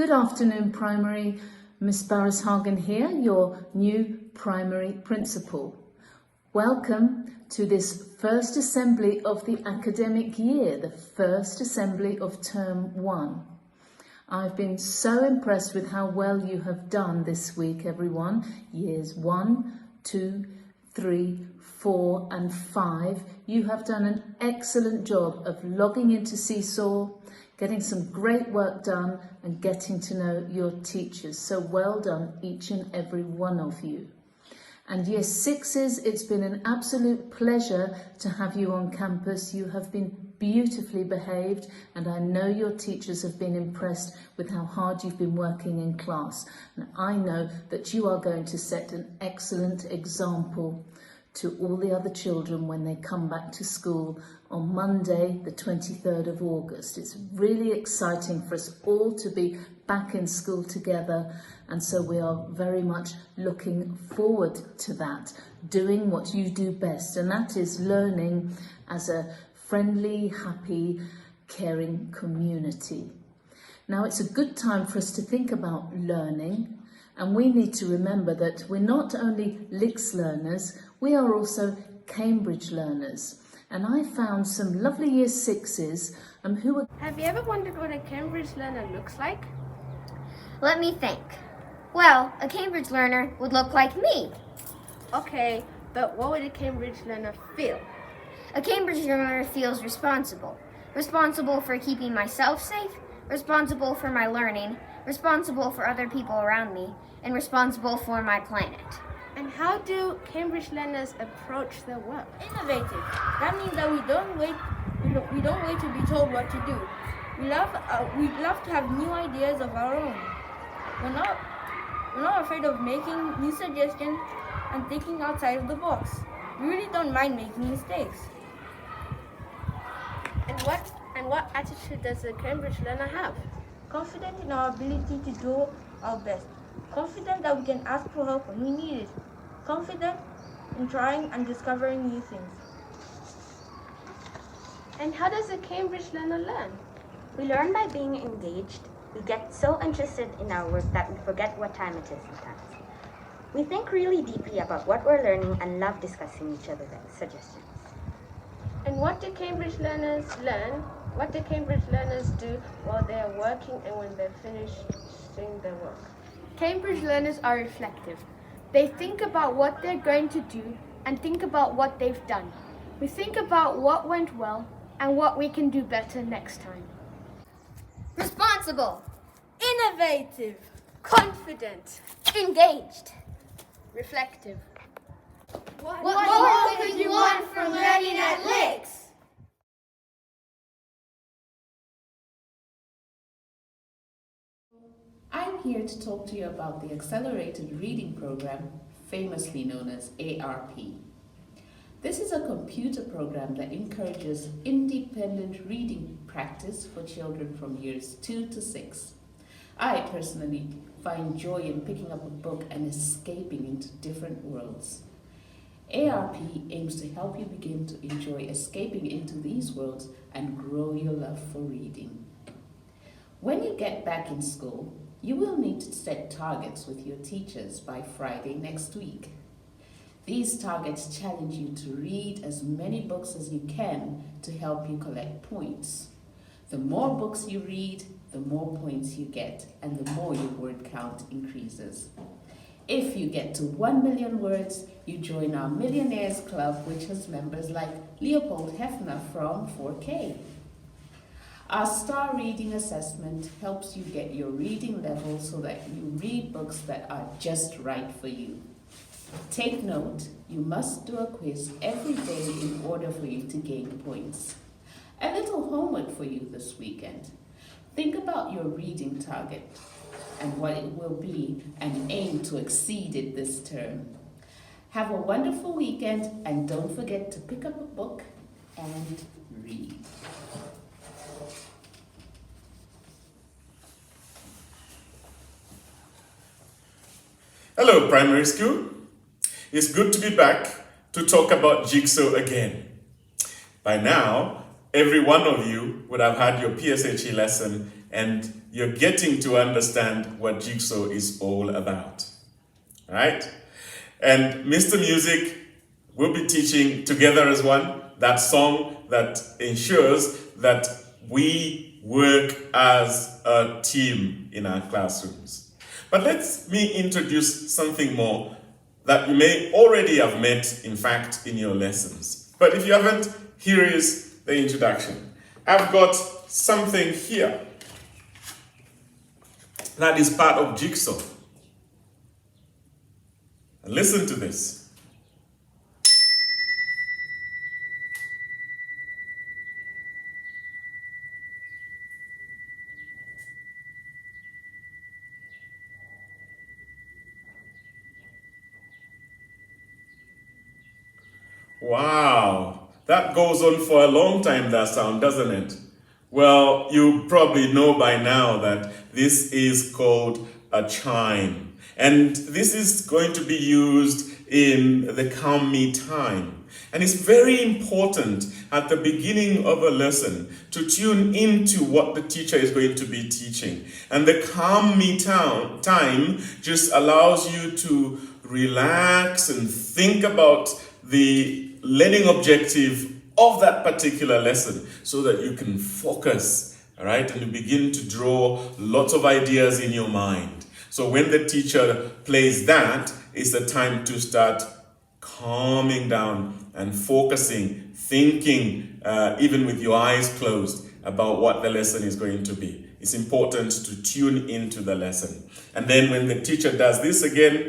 Good afternoon, Primary. Miss Barrishagen here, your new Primary Principal. Welcome to this first assembly of the academic year, the first assembly of Term 1. I've been so impressed with how well you have done this week, everyone. Years 1, 2, 3, 4 and 5. You have done an excellent job of logging into Seesaw, getting some great work done and getting to know your teachers. So well done, each and every one of you. And Year 6s, it's been an absolute pleasure to have you on campus. You have been beautifully behaved and I know your teachers have been impressed with how hard you've been working in class. And I know that you are going to set an excellent example to all the other children when they come back to school on Monday, the 23rd of August. It's really exciting for us all to be back in school together, and so we are very much looking forward to that, doing what you do best, and that is learning as a friendly, happy, caring community. Now, it's a good time for us to think about learning, and we need to remember that we're not only LICS learners, we are also Cambridge learners. And I found some lovely Year 6s who were... Have you ever wondered what a Cambridge learner looks like? Let me think. Well, a Cambridge learner would look like me. Okay, but what would a Cambridge learner feel? A Cambridge learner feels responsible. Responsible for keeping myself safe, responsible for my learning, responsible for other people around me, and responsible for my planet. And how do Cambridge learners approach their work? Innovative. That means that we don't wait to be told what to do. We love to have new ideas of our own. We're not afraid of making new suggestions and thinking outside of the box. We really don't mind making mistakes. And what attitude does a Cambridge learner have? Confident in our ability to do our best. Confident that we can ask for help when we need it. Confident in trying and discovering new things. And how does a Cambridge learner learn? We learn by being engaged. We get so interested in our work that we forget what time it is sometimes. We think really deeply about what we're learning and love discussing each other's suggestions. And what do Cambridge learners learn? What do Cambridge learners do while they are working and when they're finishing their work? Cambridge learners are reflective. They think about what they're going to do and think about what they've done. We think about what went well and what we can do better next time. Responsible, Innovative, confident, engaged. reflective. What more could you want from learning at LICS? I'm here to talk to you about the Accelerated Reading Program, famously known as ARP. This is a computer program that encourages independent reading practice for children from years 2 to 6. I personally find joy in picking up a book and escaping into different worlds. ARP aims to help you begin to enjoy escaping into these worlds and grow your love for reading. When you get back in school, you will need to set targets with your teachers by Friday next week. These targets challenge you to read as many books as you can to help you collect points. The more books you read, the more points you get, and the more your word count increases. If you get to 1 million words, you join our Millionaires Club, which has members like Leopold Hefner from 4K. Our star reading assessment helps you get your reading level so that you read books that are just right for you. Take note, you must do a quiz every day in order for you to gain points. A little homework for you this weekend. Think about your reading target and what it will be and aim to exceed it this term. Have a wonderful weekend and don't forget to pick up a book and read. Hello, primary school. It's good to be back to talk about Jigsaw again. By now, every one of you would have had your PSHE lesson and you're getting to understand what Jigsaw is all about. Right? And Mr. Music will be teaching Together as One, that song that ensures that we work as a team in our classrooms. But let me introduce something more that you may already have met, in fact, in your lessons. But if you haven't, here is the introduction. I've got something here that is part of Jigsaw. And listen to this. Wow, that goes on for a long time, that sound, doesn't it? Well, you probably know by now that this is called a chime. And this is going to be used in the Calm Me time. And it's very important at the beginning of a lesson to tune into what the teacher is going to be teaching. And the Calm Me time just allows you to relax and think about the learning objective of that particular lesson so that you can focus, all right, and you begin to draw lots of ideas in your mind. So when the teacher plays that, it's the time to start calming down and focusing, thinking, even with your eyes closed, about what the lesson is going to be. It's important to tune into the lesson. And then when the teacher does this again,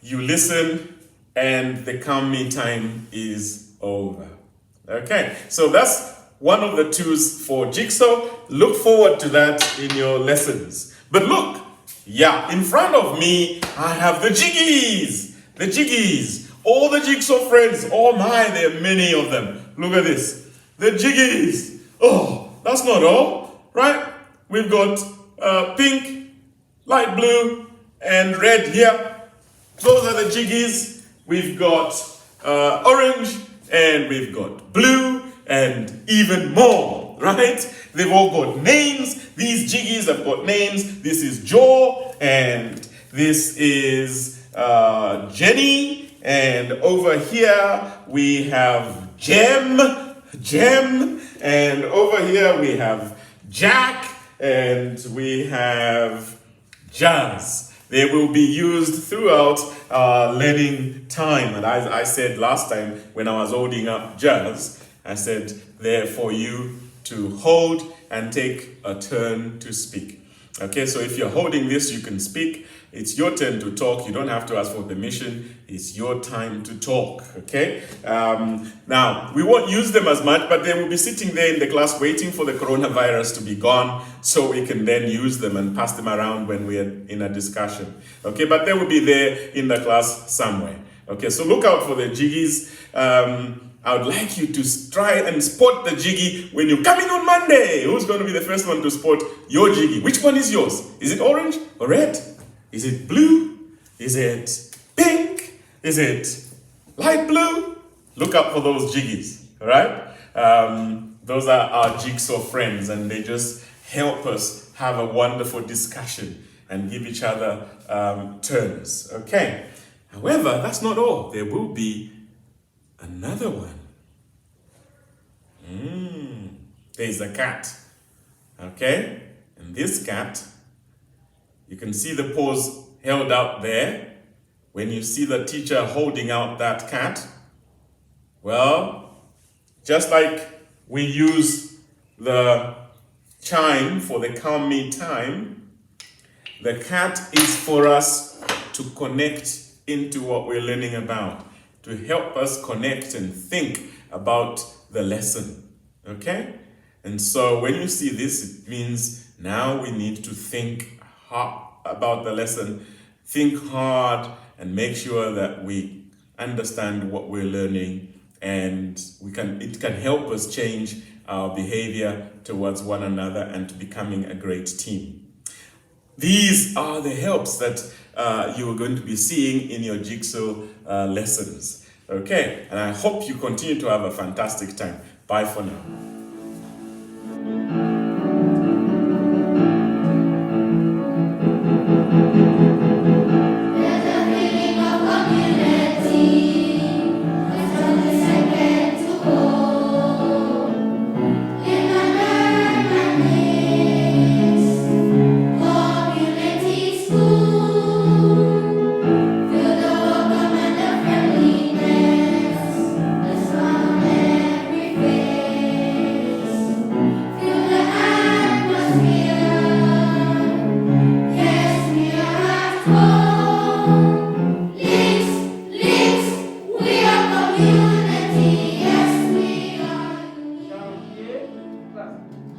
you listen, and the Calm Me time is over. Okay, so that's one of the tools for Jigsaw. Look forward to that in your lessons. But look, yeah, in front of me, I have the Jiggies. The Jiggies. All the Jigsaw friends. Oh my, there are many of them. Look at this. The Jiggies. Oh, that's not all, right? We've got pink, light blue, and red here. Those are the Jiggies. We've got orange, and we've got blue, and even more, right? They've all got names. These Jiggies have got names. This is Joe, and this is Jenny, and over here we have Jem, and over here we have Jack, and we have Jazz. They will be used throughout learning time. And as I said last time when I was holding up Jazz, I said, they're for you to hold and take a turn to speak. Okay, so if you're holding this, you can speak. It's your turn to talk. You don't have to ask for permission. It's your time to talk, okay? Now, we won't use them as much, but they will be sitting there in the class waiting for the coronavirus to be gone so we can then use them and pass them around when we're in a discussion, okay? But they will be there in the class somewhere, okay? So look out for the Jiggies. I would like you to try and spot the Jiggy when you come in on Monday. Who's going to be the first one to spot your Jiggy? Which one is yours? Is it orange or red? Is it blue? Is it pink? Is it light blue? Look out for those Jiggies, all right? Those are our Jigsaw friends, and they just help us have a wonderful discussion and give each other turns, okay? However, that's not all. There will be another one. There's a cat, okay? And this cat, you can see the paws held out there. When you see the teacher holding out that cat, well, just like we use the chime for the Calm Me time, the cat is for us to connect into what we're learning about, to help us connect and think about the lesson, okay? And so when you see this, it means now we need to think about the lesson, think hard, and make sure that we understand what we're learning, and it can help us change our behavior towards one another and to becoming a great team. These are the helps that you are going to be seeing in your jigsaw lessons. Okay, and I hope you continue to have a fantastic time. Bye for now.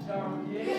Janvier,